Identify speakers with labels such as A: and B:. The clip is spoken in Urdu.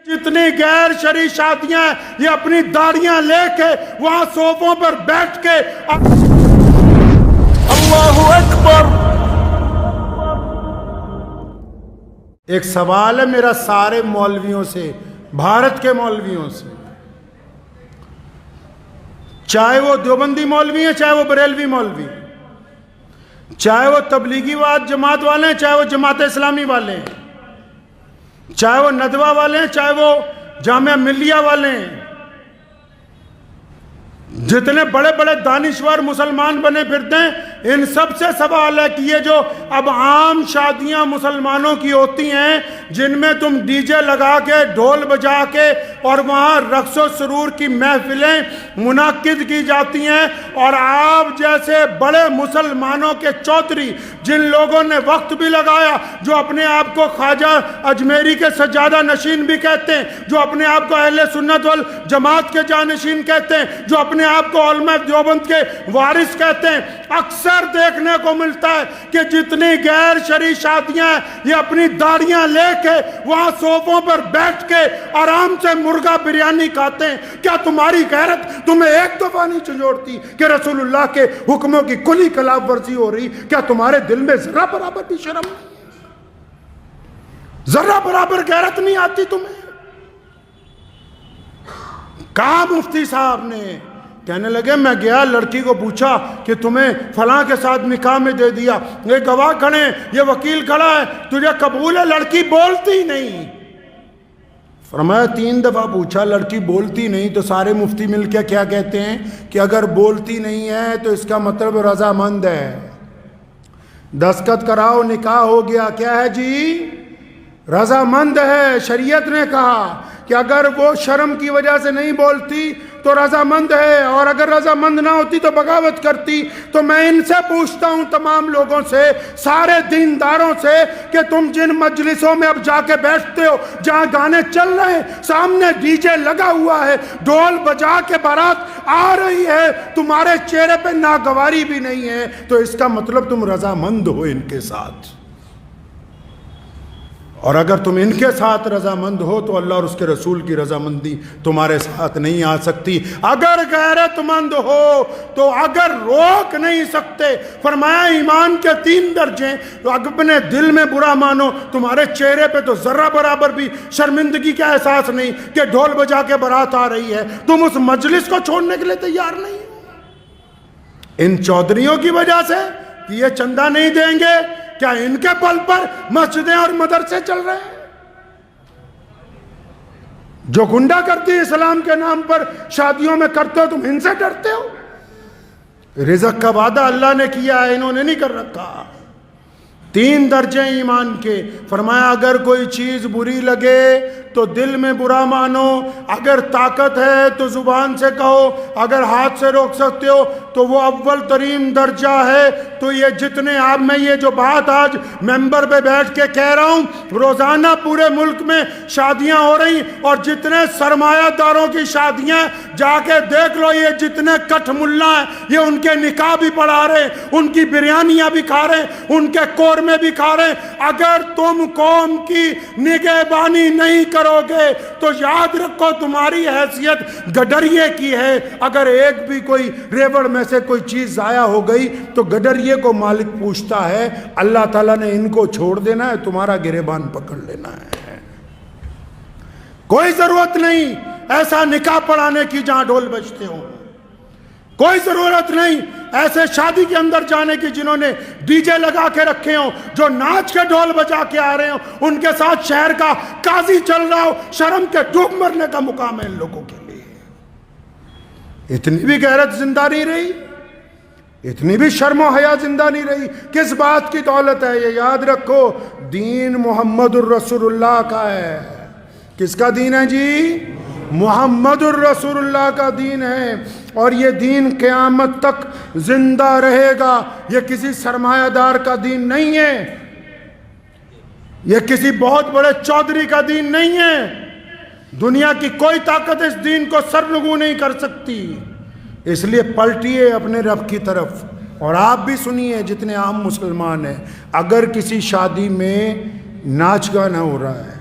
A: جتنی غیر شرعی شادیاں ہیں یہ اپنی داڑیاں لے کے وہاں صوفوں پر بیٹھ کے اللہ اکبر۔ ایک سوال ہے میرا سارے مولویوں سے، بھارت کے مولویوں سے، چاہے وہ دیوبندی مولوی ہیں، چاہے وہ بریلوی مولوی، چاہے وہ تبلیغی جماعت والے ہیں، چاہے وہ جماعت اسلامی والے ہیں، چاہے وہ ندوہ والے ہیں، چاہے وہ جامعہ ملیہ والے ہیں، جتنے بڑے بڑے دانشور مسلمان بنے پھرتے ہیں، ان سب سے سوال ہے کہ یہ جو اب عام شادیاں مسلمانوں کی ہوتی ہیں جن میں تم ڈی جے لگا کے ڈھول بجا کے اور وہاں رقص و سرور کی محفلیں منعقد کی جاتی ہیں، اور آپ جیسے بڑے مسلمانوں کے چودھری جن لوگوں نے وقت بھی لگایا، جو اپنے آپ کو خواجہ اجمیری کے سجادہ نشین بھی کہتے ہیں، جو اپنے آپ کو اہل سنت والجماعت کے جانشین کہتے ہیں، جو اپنے آپ کو علماء دیوبند کے وارث کہتے ہیں، اکثر دیکھنے کو ملتا ہے کہ جتنی غیر شرعی شادیاں ہیں یہ اپنی داڑیاں لے کے وہاں صوفوں پر بیٹھ کے آرام سے مرغا بریانی کھاتے ہیں۔ کیا تمہاری غیرت تمہیں ایک دفعہ نہیں چنجوڑتی کہ رسول اللہ کے حکموں کی کلی خلاف ورزی ہو رہی؟ کیا تمہارے دل میں ذرہ برابر بھی شرم نہیں، ذرہ برابر غیرت نہیں آتی تمہیں؟ کہا مفتی صاحب نے، کہنے لگے میں گیا لڑکی کو پوچھا کہ تمہیں فلاں کے ساتھ نکاح میں دے دیا، یہ گواہ کھڑے ہیں، یہ وکیل کھڑا ہے، تجھے قبول ہے؟ لڑکی بولتی نہیں۔ فرمایا 3 دفعہ پوچھا، لڑکی بولتی نہیں، تو سارے مفتی مل کے کیا کہتے ہیں کہ اگر بولتی نہیں ہے تو اس کا مطلب رضامند ہے، دستخط کراؤ نکاح ہو گیا۔ کیا ہے جی؟ رضامند ہے۔ شریعت نے کہا کہ اگر وہ شرم کی وجہ سے نہیں بولتی تو رضامند ہے، اور اگر رضامند نہ ہوتی تو بغاوت کرتی۔ تو میں ان سے پوچھتا ہوں، تمام لوگوں سے، سارے دینداروں سے، کہ تم جن مجلسوں میں اب جا کے بیٹھتے ہو جہاں گانے چل رہے ہیں، سامنے ڈی جے لگا ہوا ہے، ڈھول بجا کے بارات آ رہی ہے، تمہارے چہرے پہ ناگواری بھی نہیں ہے، تو اس کا مطلب تم رضامند ہو ان کے ساتھ۔ اور اگر تم ان کے ساتھ رضامند ہو تو اللہ اور اس کے رسول کی رضامندی تمہارے ساتھ نہیں آ سکتی۔ اگر غیرت مند ہو تو اگر روک نہیں سکتے، فرمایا ایمان کے 3 درجے، تو اپنے دل میں برا مانو، تمہارے چہرے پہ تو ذرہ برابر بھی شرمندگی کا احساس نہیں کہ ڈھول بجا کے بارات آ رہی ہے، تم اس مجلس کو چھوڑنے کے لیے تیار نہیں ہو۔ ان چودھریوں کی وجہ سے کہ یہ چندہ نہیں دیں گے، کیا ان کے بل پر مسجدیں اور مدرسے چل رہے ہیں؟ جو گنڈا کرتی اسلام کے نام پر شادیوں میں کرتے ہو، تم ان سے ڈرتے ہو؟ رزق کا وعدہ اللہ نے کیا ہے، انہوں نے نہیں کر رکھا۔ 3 درجے ایمان کے۔ فرمایا اگر کوئی چیز بری لگے تو دل میں برا مانو، اگر طاقت ہے تو زبان سے کہو، اگر ہاتھ سے روک سکتے ہو تو وہ اول ترین درجہ ہے۔ تو یہ جتنے آپ میں یہ جو بات آج ممبر پہ بیٹھ کے کہہ رہا ہوں، روزانہ پورے ملک میں شادیاں ہو رہی، اور جتنے سرمایہ داروں کی شادیاں جا کے دیکھ لو، یہ جتنے کٹھ ملا ہیں یہ ان کے نکاح بھی پڑھا رہے ہیں، ان کی بریانیاں بھی کھا رہے ہیں، ان کے قورمے بھی کھا رہے ہیں۔ اگر تم قوم کی نگہبانی نہیں کرو گے تو یاد رکھو تمہاری حیثیت گڈریے کی ہے۔ اگر ایک بھی کوئی ریوڑ میں سے کوئی چیز ضائع ہو گئی تو گڈریے کو مالک پوچھتا ہے، اللہ تعالیٰ نے ان کو چھوڑ دینا ہے، تمہارا گریبان پکڑ لینا ہے۔ کوئی ضرورت نہیں ایسا نکاح پڑھانے کی جہاں ڈھول بجتے ہو، کوئی ضرورت نہیں ایسے شادی کے اندر جانے کی جنہوں نے ڈی جے لگا کے رکھے ہوں، جو ناچ کے ڈھول بجا کے آ رہے ہوں، ان کے ساتھ شہر کا قاضی چل رہا ہو۔ شرم کے ڈوب مرنے کا مقام ہے ان لوگوں کے لیے۔ اتنی بھی غیرت زندہ نہیں رہی، اتنی بھی شرم و حیا زندہ نہیں رہی۔ کس بات کی دولت ہے؟ یہ یاد رکھو، دین محمد الرسول اللہ کا ہے۔ کس کا دین ہے جی؟ محمد الرسول اللہ کا دین ہے، اور یہ دین قیامت تک زندہ رہے گا۔ یہ کسی سرمایہ دار کا دین نہیں ہے، یہ کسی بہت بڑے چودھری کا دین نہیں ہے۔ دنیا کی کوئی طاقت اس دین کو سرنگو نہیں کر سکتی۔ اس لیے پلٹیے اپنے رب کی طرف، اور آپ بھی سنیے جتنے عام مسلمان ہیں، اگر کسی شادی میں ناچ گانا ہو رہا ہے،